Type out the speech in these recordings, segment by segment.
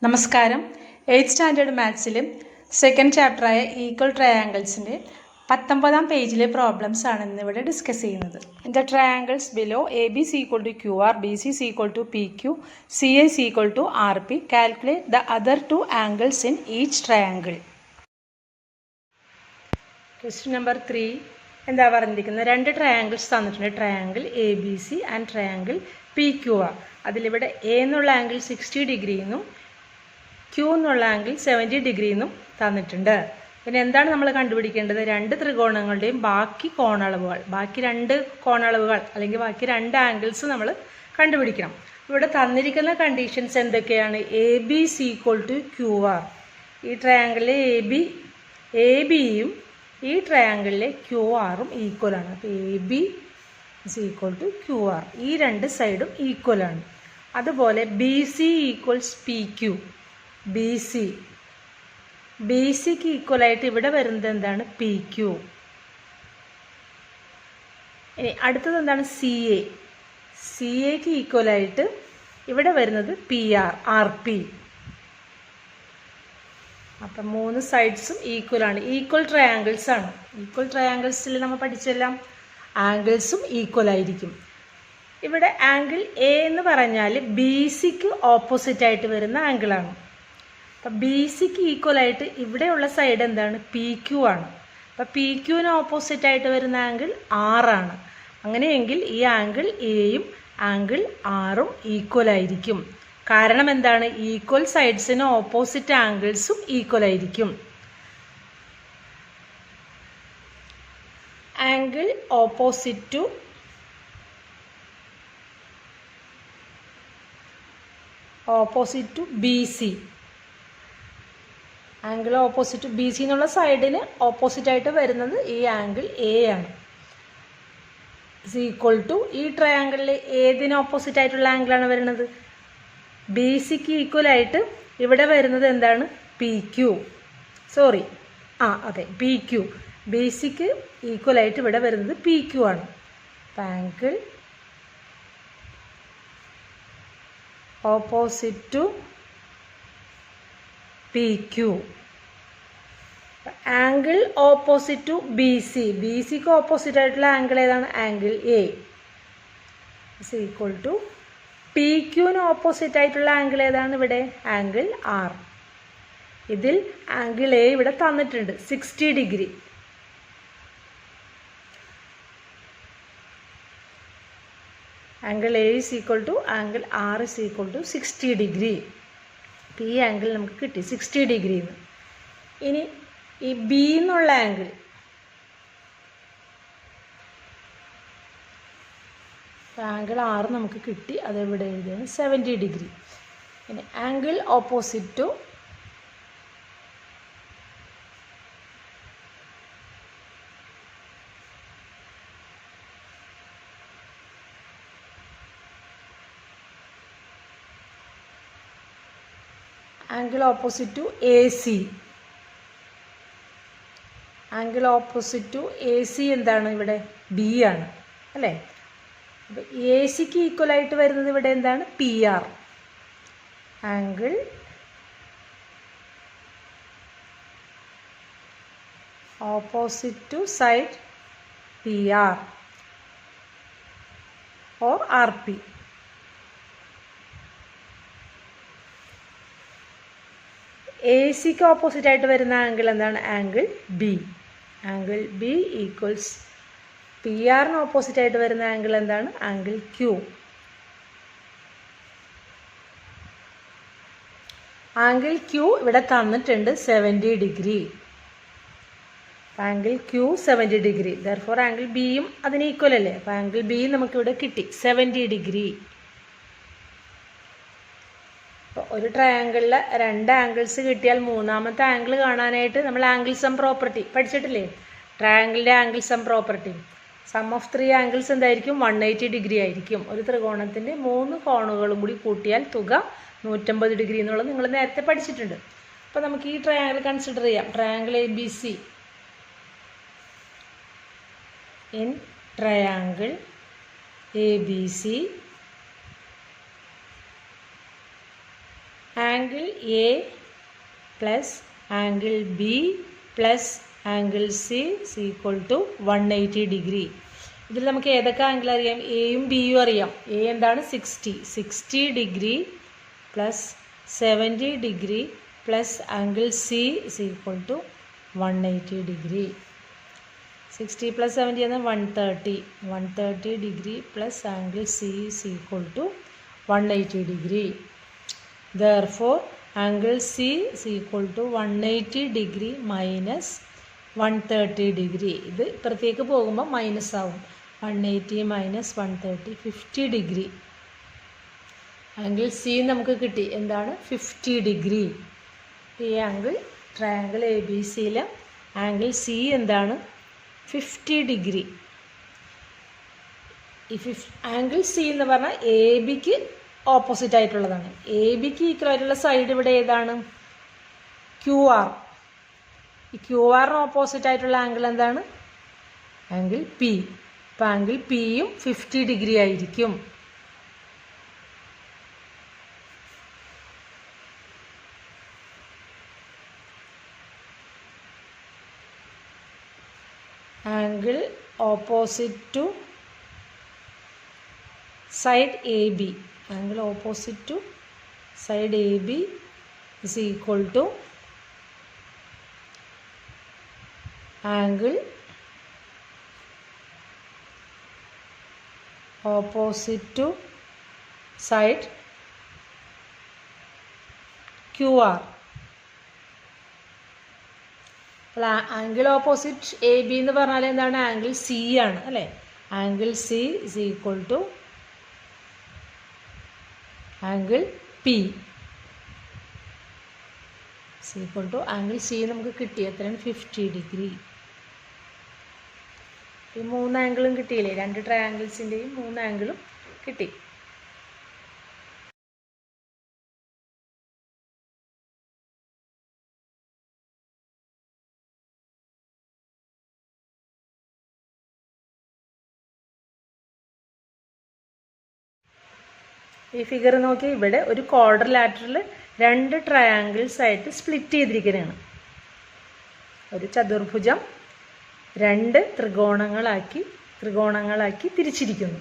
നമസ്കാരം. 8th standard മാത്സിലും second ചാപ്റ്ററായ ഈക്വൽ ട്രയാങ്കിൾസിൻ്റെ 19-ാം പേജിലെ പ്രോബ്ലംസ് ആണ് ഇന്നിവിടെ ഡിസ്കസ് ചെയ്യുന്നത്. The triangles below A B C equal to Q R, B C equal to P Q, C A equal to R P. Calculate the other two angles in each triangle. Question number 3 എന്താ പറഞ്ഞിരിക്കുന്നത്? രണ്ട് triangles തന്നിട്ടുണ്ട്. Triangle A B C and triangle P Q R. അതിലിവിടെ A എന്നുള്ള angle 60 degree എന്നും Q എന്നുള്ള angle 70 degree എന്നും തന്നിട്ടുണ്ട്. പിന്നെ എന്താണ് നമ്മൾ കണ്ടുപിടിക്കേണ്ടത്? രണ്ട് ത്രികോണങ്ങളുടെയും ബാക്കി കോണളവുകൾ, ബാക്കി രണ്ട് കോണളവുകൾ അല്ലെങ്കിൽ ബാക്കി രണ്ട് ആംഗിൾസ് നമ്മൾ കണ്ടുപിടിക്കണം. ഇവിടെ തന്നിരിക്കുന്ന കണ്ടീഷൻസ് എന്തൊക്കെയാണ്? A B C equal to Q R. ഈ ട്രയാങ്കിളിലെ എ ബിയും ഈ ട്രയാങ്കിളിലെ ക്യു ആറും ഈക്വലാണ്. അപ്പോൾ A B is equal to Q R. ഈ രണ്ട് സൈഡും ഈക്വലാണ്. അതുപോലെ B C equals P Q. B സിക്ക് ഈക്വലായിട്ട് ഇവിടെ വരുന്നത് എന്താണ്? P Q. ഇനി അടുത്തത് എന്താണ്? സി എക്ക് ഈക്വലായിട്ട് ഇവിടെ വരുന്നത് പി ആർ, ആർ പി. അപ്പം മൂന്ന് സൈഡ്സും ഈക്വലാണ്. ഈക്വൽ ട്രയാങ്കിൾസ് ആണ്. ഈക്വൽ ട്രയാങ്കിൾസിൽ നമ്മൾ പഠിച്ചെല്ലാം ആംഗിൾസും ഈക്വൽ ആയിരിക്കും. ഇവിടെ ആംഗിൾ എ എന്ന് പറഞ്ഞാൽ ബി സിക്ക് ഓപ്പോസിറ്റായിട്ട് വരുന്ന ആംഗിളാണ്. അപ്പം ബി സിക്ക് ഈക്വലായിട്ട് ഇവിടെയുള്ള സൈഡ് എന്താണ്? പി ക്യു ആണ്. അപ്പം പി ക്യുവിന് ഓപ്പോസിറ്റായിട്ട് വരുന്ന ആംഗിൾ ആറാണ്. അങ്ങനെയെങ്കിൽ ഈ ആംഗിൾ എയും ആംഗിൾ ആറും ഈക്വൽ ആയിരിക്കും. കാരണം എന്താണ്? ഈക്വൽ സൈഡ്സിന് ഓപ്പോസിറ്റ് ആംഗിൾസും ഈക്വൽ ആയിരിക്കും. Angle opposite to B C. Angle opposite B C എന്നുള്ള സൈഡിന് ഓപ്പോസിറ്റായിട്ട് വരുന്നത് ഈ ആംഗിൾ എ ആണ്. ഇസ് ഈക്വൽ ടു ഈ ട്രയാങ്കിളിൽ ഏതിന് ഓപ്പോസിറ്റ് ആയിട്ടുള്ള ആംഗിളാണ് വരുന്നത്? ബി സിക്ക് ഈക്വലായിട്ട് ഇവിടെ വരുന്നത് എന്താണ്? P Q. P Q. B സിക്ക് ഈക്വലായിട്ട് ഇവിടെ വരുന്നത് പി ക്യു ആണ്. Angle opposite to P Q. Angle opposite to B C. B സിക്ക് ഓപ്പോസിറ്റ് ആയിട്ടുള്ള ആംഗിൾ ഏതാണ്? Angle A is equal to P ക്യുവിന് ഓപ്പോസിറ്റ് ആയിട്ടുള്ള ആംഗിൾ ഏതാണ്? ഇവിടെ ആംഗിൾ ആർ. ഇതിൽ ആംഗിൾ എ ഇവിടെ തന്നിട്ടുണ്ട് 60 degree. Angle A is equal to angle R is equal to 60 degree. ഈ ആംഗിൾ നമുക്ക് കിട്ടി 60 ഡിഗ്രി എന്ന്. ഇനി ഈ ബി എന്നുള്ള ആംഗിൾ, ആംഗിൾ ആറ് നമുക്ക് കിട്ടി. അതെവിടെ എഴുതിയാണ്? 70 ഡിഗ്രി. ഇനി angle opposite to A C. Angle opposite to A C എന്താണ്? ഇവിടെ ബി ആണ് അല്ലേ? അപ്പോൾ എ സിക്ക് ഈക്വലായിട്ട് വരുന്നത് ഇവിടെ എന്താണ്? P R. Angle opposite to side P R or R P. A സിക്ക് ഓപ്പോസിറ്റ് ആയിട്ട് വരുന്ന ആംഗിൾ എന്താണ്? Angle B. Angle B equals P ആറിന് ഓപ്പോസിറ്റ് ആയിട്ട് വരുന്ന ആംഗിൾ എന്താണ്? Angle Q. ആംഗിൾ ക്യൂ ഇവിടെ തന്നിട്ടുണ്ട് 70 degree. Angle Q 70 degree. Therefore angle ബിയും അതിന് ഈക്വൽ അല്ലേ? അപ്പോൾ ആംഗിൾ ബി നമുക്കിവിടെ കിട്ടി 70 ഡിഗ്രി. ഒരു ട്രയാങ്കിളിൽ രണ്ട് ആംഗിൾസ് കിട്ടിയാൽ മൂന്നാമത്തെ ആംഗിൾ കാണാനായിട്ട് നമ്മൾ ആംഗിൾ സം പ്രോപ്പർട്ടി പഠിച്ചിട്ടില്ലേ? ട്രയാങ്കിളിൻ്റെ angle sum property. Sum of 3 angles എന്തായിരിക്കും? 180 ഡിഗ്രി ആയിരിക്കും. ഒരു ത്രികോണത്തിൻ്റെ 3 കോണുകളും കൂടി കൂട്ടിയാൽ തുക 150 ഡിഗ്രി എന്നുള്ളത് നിങ്ങൾ നേരത്തെ പഠിച്ചിട്ടുണ്ട്. അപ്പോൾ നമുക്ക് ഈ ട്രയാങ്കിൾ കൺസിഡർ ചെയ്യാം. Triangle A B C. In triangle A B C angle A plus angle B plus angle C equal to 180 degree. ഇതിൽ നമുക്ക് ഏതൊക്കെ ആംഗിൾ അറിയാം? എയും ബിയും അറിയാം. എ എന്താണ്? 60 degree plus 70 degree plus angle C equal to 180 degree. 60 plus 70 എന്നാൽ 130 degree plus angle C equal to 180 degree. Therefore, angle C is equal to 180 degree minus 130 degree. ഇത് ഇപ്പുറത്തേക്ക് പോകുമ്പോൾ മൈനസ് ആവും. 180 minus 130 50 ഡിഗ്രി. ആംഗിൾ സി നമുക്ക് കിട്ടി. എന്താണ്? 50 degree. ഈ angle triangle A B സിയിലെ ആംഗിൾ സി എന്താണ്? 50 ഡിഗ്രി. ഈ ആംഗിൾ സി എന്ന് പറഞ്ഞാൽ എ ബിക്ക് ഓപ്പോസിറ്റ് ആയിട്ടുള്ളതാണ്. എ ബിക്ക് ഈക്വൽ ആയിട്ടുള്ള സൈഡ് ഇവിടെ ഏതാണ്? Q R. ഈ ക്യു ആറിന് ഓപ്പോസിറ്റ് ആയിട്ടുള്ള ആംഗിൾ എന്താണ്? Angle P. അപ്പം ആംഗിൾ പിയും 50 ഡിഗ്രി ആയിരിക്കും. Angle opposite to side AB, angle opposite to side AB is equal to angle opposite to side QR. Angle opposite A B എന്ന് പറഞ്ഞാൽ എന്താണ്? ആംഗിൾ സി ആണ് അല്ലേ? Angle C is equal to angle P equal to angle C നമുക്ക് കിട്ടി. എത്രയാണ്? 50 degree. ഈ 3 ആംഗിളും കിട്ടിയില്ലേ? 2 ട്രയാങ്കിൾസിൻ്റെയും 3 ആംഗിളും കിട്ടി. ഈ ഫിഗർ നോക്കി, ഇവിടെ ഒരു ക്വാഡ്രിലാറ്ററൽ 2 ട്രയാങ്കിൾസ് ആയിട്ട് സ്പ്ലിറ്റ് ചെയ്തിരിക്കുന്നതാണ്. ഒരു ചതുർഭുജം 2 ത്രികോണങ്ങളാക്കി തിരിച്ചിരിക്കുന്നു.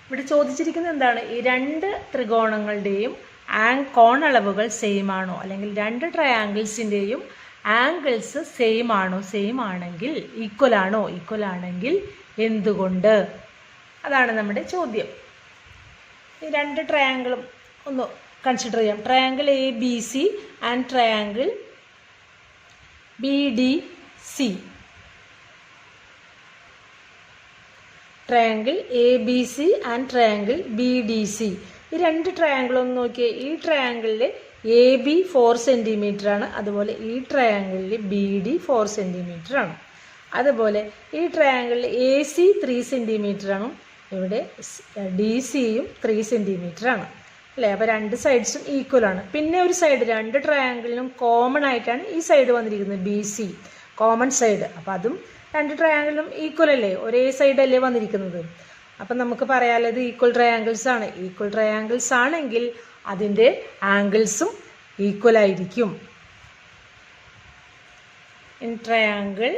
ഇവിടെ ചോദിച്ചിരിക്കുന്നത് എന്താണ്? ഈ 2 ത്രികോണങ്ങളുടെയും കോൺ അളവുകൾ സെയിം ആണോ, അല്ലെങ്കിൽ 2 ട്രയാങ്കിൾസിൻ്റെയും ആംഗിൾസ് സെയിം ആണോ? സെയിം ആണെങ്കിൽ ഈക്വൽ ആണെങ്കിൽ എന്തുകൊണ്ട്? അതാണ് നമ്മുടെ ചോദ്യം. ഈ 2 ട്രയാങ്കിളും ഒന്ന് കൺസിഡർ ചെയ്യാം. Triangle A B C and triangle B D C. Triangle A B C and triangle B D C. ഈ 2 ട്രയാങ്കിളൊന്ന് നോക്കിയേ. ഈ ട്രയാങ്കിളിൽ എ ബി 4 സെൻറ്റിമീറ്റർ ആണ്. അതുപോലെ ഈ ട്രയാങ്കിളിൽ ബി ഡി 4 സെൻറ്റിമീറ്റർ ആണ്. അതുപോലെ ഈ ട്രയാങ്കിളിൽ എ സി 3 സെൻറ്റിമീറ്റർ ആണ്. ഇവിടെ ഡി സിയും 3 സെൻറ്റിമീറ്റർ ആണ് അല്ലേ? അപ്പോൾ 2 സൈഡ്സും ഈക്വൽ ആണ്. പിന്നെ ഒരു സൈഡ് 2 ട്രയാങ്കിളിനും കോമൺ ആയിട്ടാണ് ഈ സൈഡ് വന്നിരിക്കുന്നത്, ബി സി കോമൺ സൈഡ്. അപ്പോൾ അതും 2 ട്രയാങ്കിളിനും ഈക്വൽ അല്ലേ? ഒരേ സൈഡല്ലേ വന്നിരിക്കുന്നത്. അപ്പം നമുക്ക് പറയാമല്ലോ ഇത് ഈക്വൽ ട്രയാങ്കിൾസ് ആണ്. ഈക്വൽ ട്രയാങ്കിൾസ് ആണെങ്കിൽ അതിൻ്റെ ആംഗിൾസും ഈക്വൽ ആയിരിക്കും. In triangle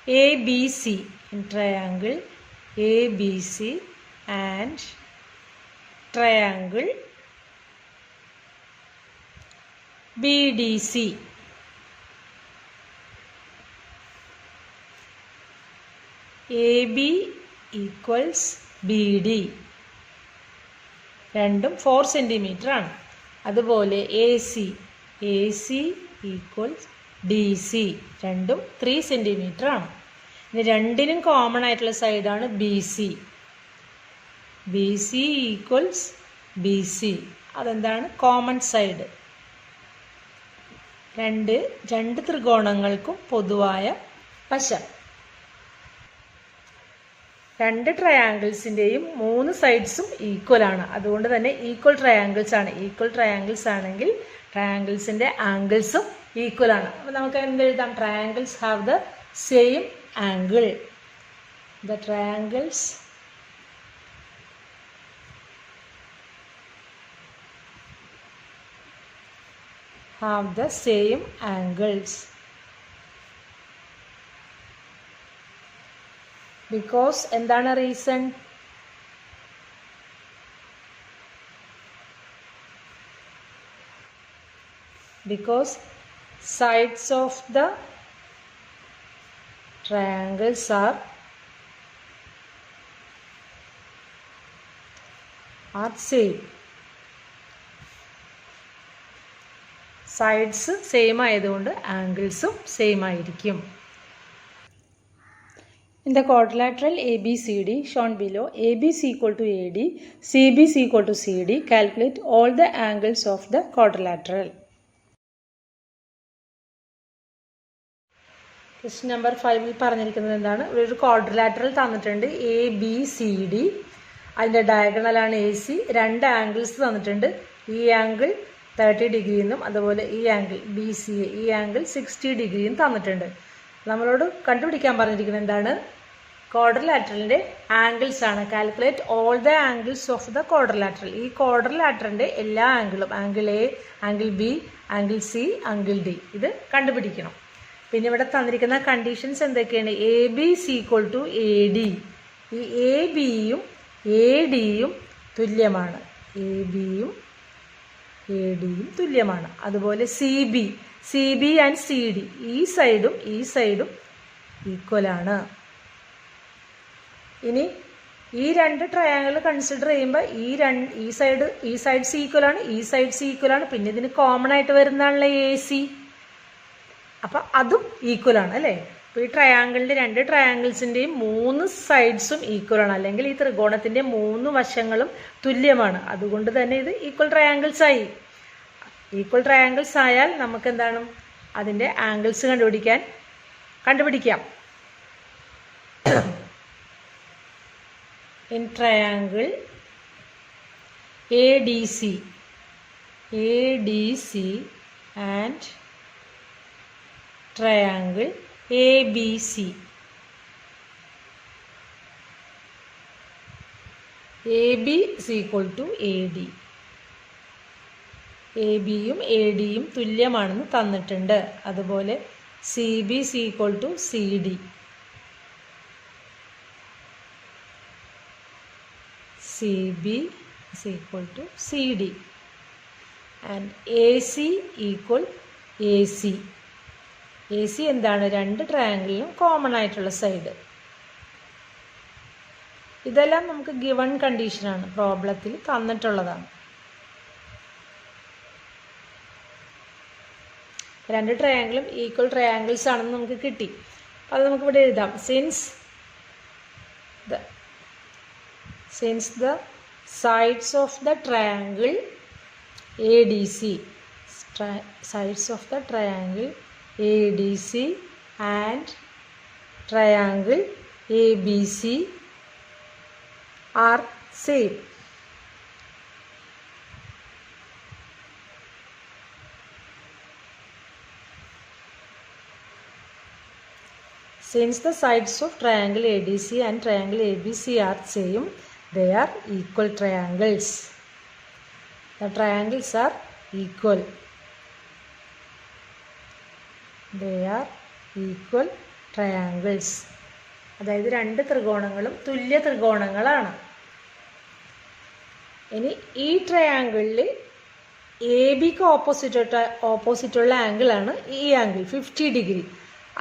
ABC, in triangle ABC and triangle BDC. AB equals BD. രണ്ടും 4 സെൻറ്റിമീറ്റർ ആണ്. അതുപോലെ AC ഈക്വൽസ് DC. രണ്ടും 3 സെൻറ്റിമീറ്റർ ആണ്. ഇനി രണ്ടിനും കോമൺ ആയിട്ടുള്ള സൈഡാണ് BC. BC equals BC. അതെന്താണ്? Common side. രണ്ട് ത്രികോണങ്ങൾക്കും പൊതുവായ വശ. 2 ട്രയാങ്കിൾസിൻ്റെയും 3 സൈഡ്സും ഈക്വൽ ആണ്. അതുകൊണ്ട് തന്നെ ഈക്വൽ ട്രയാങ്കിൾസ് ആണ്. ഈക്വൽ ട്രയാങ്കിൾസ് ആണെങ്കിൽ ട്രയാങ്കിൾസിൻ്റെ ആംഗിൾസും ഈക്വൽ ആണ്. അപ്പോൾ നമുക്ക് എന്തെഴുതാം? Triangles have the same angle. The triangles have the same angles. Because എന്താണ് reason? Because sides of the triangles are same. Sides same ആയതുകൊണ്ട് ആംഗിൾസും സെയിം ആയിരിക്കും. In the quadrilateral ABCD shown below, AB is equal to AD, CB is equal to CD. Calculate all the angles of the quadrilateral. Question number 5 പറഞ്ഞിരിക്കുന്നത് എന്താണ്? ഒരു quadrilateral തന്നിട്ടുണ്ട് ABCD. അതിൻ്റെ ഡയഗണലാണ് AC. രണ്ട് angles തന്നിട്ടുണ്ട്. ഈ ആംഗിൾ 30 ഡിഗ്രി എന്നും അതുപോലെ ഈ ആംഗിൾ BCA, ഈ ആംഗിൾ 60 ഡിഗ്രിയും തന്നിട്ടുണ്ട്. നമ്മളോട് കണ്ടുപിടിക്കാൻ പറഞ്ഞിരിക്കുന്നത് എന്താണ്? ക്വാഡ്രിലാറ്ററലിൻ്റെ ആംഗിൾസ് ആണ്. Calculate all the angles of the quadrilateral. ഈ ക്വാഡ്രിലാറ്ററിൻ്റെ എല്ലാ ആംഗിളും, angle A, angle B, angle C, angle D, ഇത് കണ്ടുപിടിക്കണം. പിന്നെ ഇവിടെ തന്നിരിക്കുന്ന കണ്ടീഷൻസ് എന്തൊക്കെയാണ്? AB is equal to AD. ഈ ABയും ADയും തുല്യമാണ്. ABയും ADയും തുല്യമാണ്. അതുപോലെ CB ആൻഡ് CD, ഈ സൈഡും ഈക്വലാണ്. ഇനി ഈ രണ്ട് ട്രയാങ്കിൾ കൺസിഡർ ചെയ്യുമ്പോൾ ഈ സൈഡ്സ് ഈക്വലാണ്, ഈ സൈഡ്സ് ഈക്വലാണ്. പിന്നെ ഇതിന് കോമൺ ആയിട്ട് വരുന്നതാണല്ലോ AC. അപ്പം അതും ഈക്വലാണ് അല്ലേ? അപ്പോൾ ഈ ട്രയാങ്കിളിൻ്റെ രണ്ട് ട്രയാങ്കിൾസിൻ്റെയും 3 സൈഡ്സും ഈക്വലാണ്. അല്ലെങ്കിൽ ഈ ത്രികോണത്തിൻ്റെ 3 വശങ്ങളും തുല്യമാണ്. അതുകൊണ്ട് തന്നെ ഇത് ഈക്വൽ ട്രയാങ്കിൾസ് ആയി. ഈക്വൽ ട്രയാങ്കിൾസ് ആയാൽ നമുക്ക് എന്താണ്? അതിൻ്റെ ആംഗിൾസ് കണ്ടുപിടിക്കാം. In triangle ADC and triangle ABC, AB is equal to AD. ABയും ADയും തുല്യമാണെന്ന് തന്നിട്ടുണ്ട്. അതുപോലെ CB is equal to CD. CB is equal to CD. And AC equal AC. AC എന്താണ്? രണ്ട് ട്രയാങ്കിളിലും കോമൺ ആയിട്ടുള്ള സൈഡ്. ഇതെല്ലാം നമുക്ക് ഗിവൺ കണ്ടീഷനാണ്, പ്രോബ്ലത്തിൽ തന്നിട്ടുള്ളതാണ്. രണ്ട് ട്രയാങ്കിളും ഈക്വൽ ട്രയാങ്കിൾസ് ആണെന്ന് നമുക്ക് കിട്ടി. അത് നമുക്ക് ഇവിടെ എഴുതാം. Since the sides of the triangle ADC, sides of the triangle ADC and triangle ABC are same, since the sides of triangle ADC and triangle ABC are same, they are equal triangles. The triangles are equal. They are equal triangles. അതായത് രണ്ട് ത്രികോണങ്ങളും തുല്യ ത്രികോണങ്ങളാണ്. ഇനി ഈ ട്രയാങ്കിളിൽ ABക്ക് ഓപ്പോസിറ്റുള്ള ആംഗിളാണ് ഈ angle 50 degree.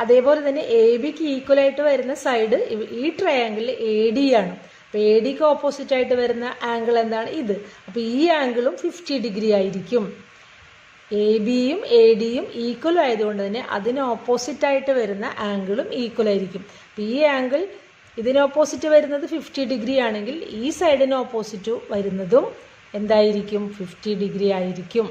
അതേപോലെ തന്നെ ABക്ക് ഈക്വലായിട്ട് വരുന്ന side ഈ ട്രയാങ്കിളിൽ AD ആണ്. അപ്പോൾ ADക്ക് ഓപ്പോസിറ്റായിട്ട് വരുന്ന ആംഗിൾ എന്താണ്? ഇത്. അപ്പോൾ ഈ ആംഗിളും 50 ഡിഗ്രി ആയിരിക്കും. ABയും ADയും ഈക്വൽ ആയതുകൊണ്ട് തന്നെ അതിന് ഓപ്പോസിറ്റായിട്ട് വരുന്ന ആംഗിളും ഈക്വൽ ആയിരിക്കും. അപ്പോൾ ഈ ആംഗിൾ ഇതിന് ഓപ്പോസിറ്റ് വരുന്നത് 50 ഡിഗ്രി ആണെങ്കിൽ ഈ സൈഡിന് ഓപ്പോസിറ്റ് വരുന്നതും എന്തായിരിക്കും? 50 ഡിഗ്രി ആയിരിക്കും.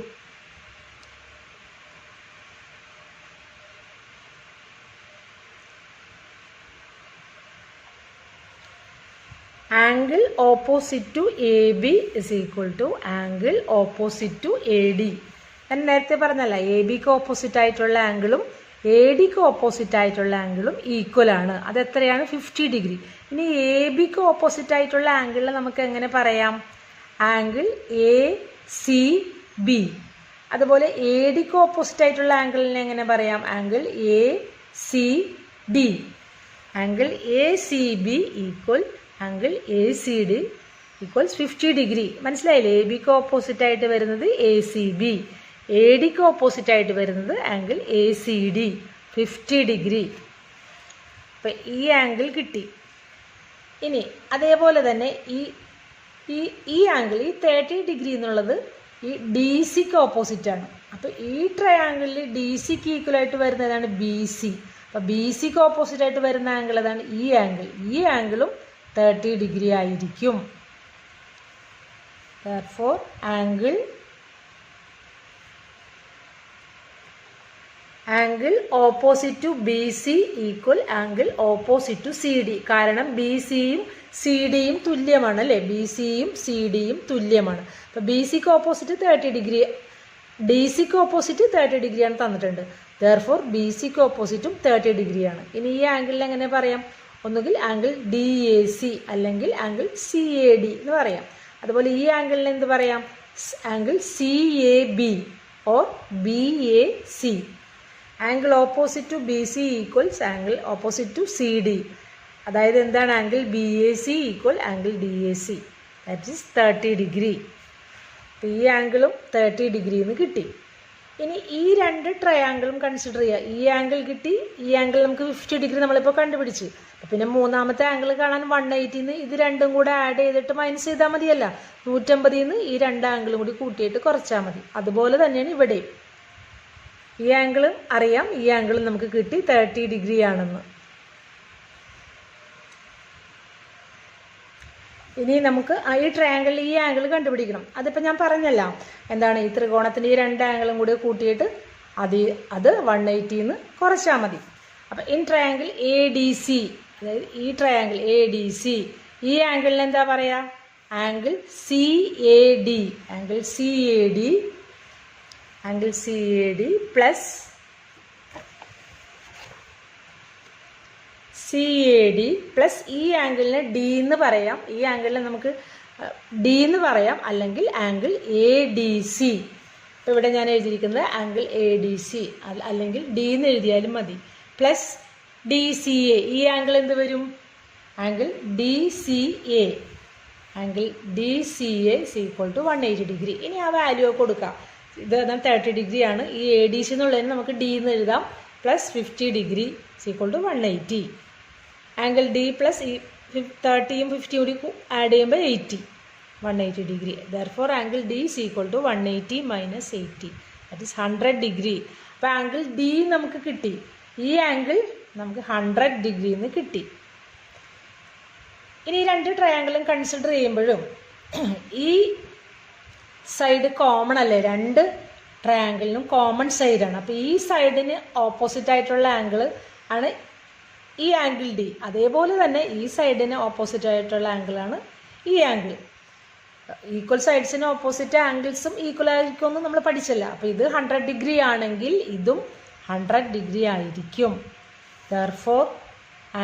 Angle opposite to AB is equal to angle opposite to AD. ഞാൻ നേരത്തെ പറഞ്ഞല്ല, ABക്ക് ഓപ്പോസിറ്റ് ആയിട്ടുള്ള ആംഗിളും ADക്ക് ഓപ്പോസിറ്റ് ആയിട്ടുള്ള ആംഗിളും ഈക്വൽ ആണ്. അതെത്രയാണ്? 50 ഡിഗ്രി. ഇനി ABക്ക് ഓപ്പോസിറ്റ് ആയിട്ടുള്ള ആംഗിളിൽ നമുക്ക് എങ്ങനെ പറയാം? Angle ACB. അതുപോലെ എ ഡിക്ക് ഓപ്പോസിറ്റ് ആയിട്ടുള്ള ആംഗിളിനെ എങ്ങനെ പറയാം? Angle A C D. Angle A C B equal angle A C D equals 50 degree. മനസ്സിലായില്ലേ? എ ബിക്ക് ഓപ്പോസിറ്റ് ആയിട്ട് വരുന്നത് എ സി ബി, എ ഡിക്ക് ഓപ്പോസിറ്റ് ആയിട്ട് വരുന്നത് angle A C D, 50 degree. അപ്പം ഈ ആംഗിൾ കിട്ടി. ഇനി അതേപോലെ തന്നെ ഈ ആംഗിൾ, ഈ 30 ഡിഗ്രി എന്നുള്ളത് ഈ ഡി സിക്ക് ഓപ്പോസിറ്റ് ആണ്. അപ്പോൾ ഈ ട്രയാംഗിളിൽ ഡി സിക്ക് ഈക്വലായിട്ട് വരുന്നതാണ് ബി സി. അപ്പോൾ ബി സിക്ക് ഓപ്പോസിറ്റ് ആയിട്ട് വരുന്ന ആംഗിൾ അതാണ് ഈ ആംഗിൾ. ഈ ആംഗിളും 30 ഡിഗ്രി ആയിരിക്കും. Therefore, angle opposite to BC equal angle opposite to CD. കാരണം ബി സിയും സി ഡിയും തുല്യമാണ് അല്ലേ? ബി സിയും സി ഡിയും തുല്യമാണ്. അപ്പോൾ ബി സിക്ക് ഓപ്പോസിറ്റ് 30 ഡിഗ്രി, ഡി സിക്ക് ഓപ്പോസിറ്റ് 30 ഡിഗ്രിയാണ് തന്നിട്ടുണ്ട്. ദെയർഫോർ ബി സിക്ക് ഓപ്പോസിറ്റും 30 ഡിഗ്രിയാണ്. ഇനി ഈ ആംഗിളിൽ എങ്ങനെ പറയാം? ഒന്നുകിൽ ആംഗിൾ ഡി എ സി അല്ലെങ്കിൽ ആംഗിൾ സി എ ഡി എന്ന് പറയാം. അതുപോലെ ഈ ആംഗിളിന് എന്ത് പറയാം? Angle C A B or B A C. Angle opposite to B C equals angle opposite to C D. അതായത് എന്താണ്? Angle B A C equal angle D A C, that is 30 degree. അപ്പോൾ ഈ ആംഗിളും 30 degree എന്ന് കിട്ടി. ഇനി ഈ രണ്ട് ട്രയാംഗിളും കൺസിഡർ ചെയ്യുക. ഈ ആംഗിൾ കിട്ടി, ഈ ആംഗിൾ നമുക്ക് 50 ഡിഗ്രി നമ്മളിപ്പോൾ കണ്ടുപിടിച്ച്. പിന്നെ മൂന്നാമത്തെ ആംഗിൾ കാണാൻ 180 ഇത് രണ്ടും കൂടെ ആഡ് ചെയ്തിട്ട് മൈനസ് ചെയ്താൽ മതിയല്ല. 150 ഈ രണ്ട് ആംഗിളും കൂടി കൂട്ടിയിട്ട് കുറച്ചാൽ മതി. അതുപോലെ തന്നെയാണ് ഇവിടെയും. ഈ ആംഗിൾ അറിയാം, ഈ ആംഗിൾ നമുക്ക് കിട്ടി 30 ഡിഗ്രി ആണെന്ന്. ഇനി നമുക്ക് ഈ ട്രയാംഗിളിൽ ഈ ആംഗിൾ കണ്ടുപിടിക്കണം. അതിപ്പോൾ ഞാൻ പറഞ്ഞല്ല, എന്താണ്? ഈ ത്രികോണത്തിൻ്റെ ഈ രണ്ട് ആംഗിളും കൂടി കൂട്ടിയിട്ട് അത് 180 കുറച്ചാൽ മതി. അപ്പം in triangle A D C, അതായത് ഈ ട്രയാംഗിൾ എ ഡി സി, ഈ ആംഗിളിന് എന്താ പറയുക? Angle C A D. Angle C A D, angle C A D plus C A D plus ഈ ആംഗിളിന് ഡി എന്ന് പറയാം. ഈ ആംഗിളിന് നമുക്ക് ഡി എന്ന് പറയാം, അല്ലെങ്കിൽ ആംഗിൾ എ ഡി സി. ഇപ്പോൾ ഇവിടെ ഞാൻ എഴുതിയിരിക്കുന്നത് ആംഗിൾ എ ഡി സി, അല്ലെങ്കിൽ ഡി എന്ന് എഴുതിയാലും മതി. പ്ലസ് ഡി സി എ, ഈ ആംഗിൾ എന്ത് വരും? Angle D C A. Angle D C A equal to 180 degree. ഇനി ആ വാല്യൂ കൊടുക്കാം. ഇത് 30 ഡിഗ്രിയാണ്. ഈ എ ഡി സി എന്നുള്ളതിന് നമുക്ക് ഡി എന്ന് എഴുതാം. Plus 50 degree equal to 180. Angle D plus ഈ 30യും 50യും കൂടി ആഡ് ചെയ്യുമ്പോൾ 180 degree. Therefore angle D equal to 180 minus 80, that is 100 degree. അപ്പോൾ ആംഗിൾ ഡി നമുക്ക് കിട്ടി. ഈ ആംഗിൾ നമുക്ക് 100 ഡിഗ്രി എന്ന് കിട്ടി. ഇനി രണ്ട് ട്രയാംഗിളും കൺസിഡർ ചെയ്യുമ്പോഴും ഈ സൈഡ് കോമൺ അല്ലേ? രണ്ട് ട്രയാംഗിളിനും കോമൺ സൈഡാണ്. അപ്പോൾ ഈ സൈഡിന് ഓപ്പോസിറ്റ് ആയിട്ടുള്ള ആംഗിൾ ആണ് ഈ ആംഗിൾ ഡി. അതേപോലെ തന്നെ ഈ സൈഡിന് ഓപ്പോസിറ്റ് ആയിട്ടുള്ള ആംഗിളാണ് ഈ ആംഗിൾ. ഈക്വൽ സൈഡ്സിന് ഓപ്പോസിറ്റ് ആംഗിൾസും ഈക്വൽ ആയിരിക്കുമെന്ന് നമ്മൾ പഠിച്ചല്ല. അപ്പോൾ ഇത് 100 ഡിഗ്രി ആണെങ്കിൽ ഇതും 100 ഡിഗ്രി ആയിരിക്കും. Therefore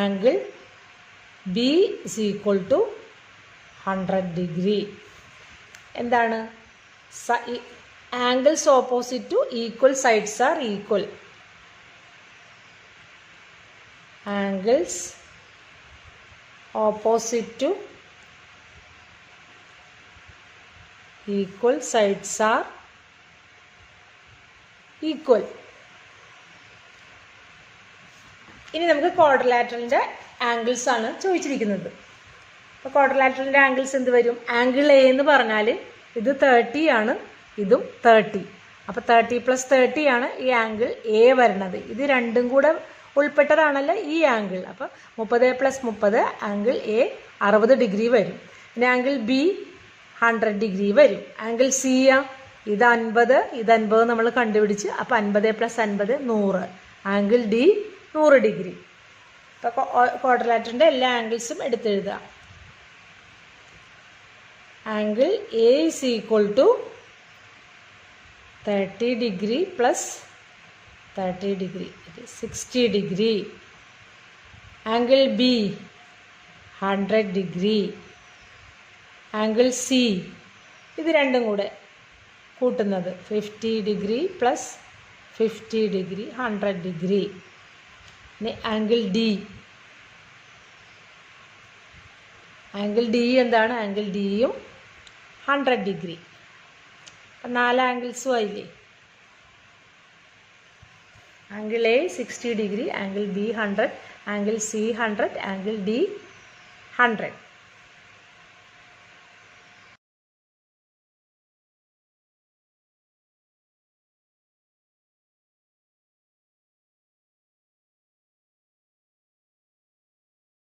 angle B is equal to 100 degree. എന്താണ്? Angles opposite to equal sides are equal. Angles opposite to equal sides are equal. ഇനി നമുക്ക് ക്വാഡ്രിലാറ്ററലിൻ്റെ ആംഗിൾസ് ആണ് ചോദിച്ചിരിക്കുന്നത്. അപ്പോൾ ക്വാഡ്രിലാറ്ററലിൻ്റെ ആംഗിൾസ് എന്ത് വരും? ആംഗിൾ എ എന്ന് പറഞ്ഞാൽ ഇത് 30 ആണ്, ഇതും 30. അപ്പോൾ 30 + 30 ആണ് ഈ ആംഗിൾ എ വരുന്നത്. ഇത് രണ്ടും കൂടെ ഉൾപ്പെട്ടതാണല്ലോ ഈ ആംഗിൾ. അപ്പോൾ 30 + 30 ആംഗിൾ എ 60 ഡിഗ്രി വരും. പിന്നെ ആംഗിൾ ബി 100 ഡിഗ്രി വരും. ആംഗിൾ സി ഇത് 50, ഇത് 50 നമ്മൾ കണ്ടുപിടിച്ച്. അപ്പോൾ 50 + 50 100. Angle D 100 degree. അപ്പോൾ ക്വാഡ്രിലാറ്ററിൻ്റെ എല്ലാ ആംഗിൾസും എടുത്തെഴുതുക. Angle A is equal to 30 degree plus 30 degree, 60 degree. Angle B 100 degree. Angle C ഇത് രണ്ടും കൂടെ കൂട്ടുന്നത്. 50 ഡിഗ്രി പ്ലസ് 50 ഡിഗ്രി 100 ഡിഗ്രി. ഇനി ആംഗിൾ ഡി. ആംഗിൾ ഡി എന്താണ്? ആംഗിൾ ഡിയും 100 ഡിഗ്രി. 4 ആംഗിൾസും ആയില്ലേ. Angle A 60 degree, angle B 100, angle C 100, angle D 100.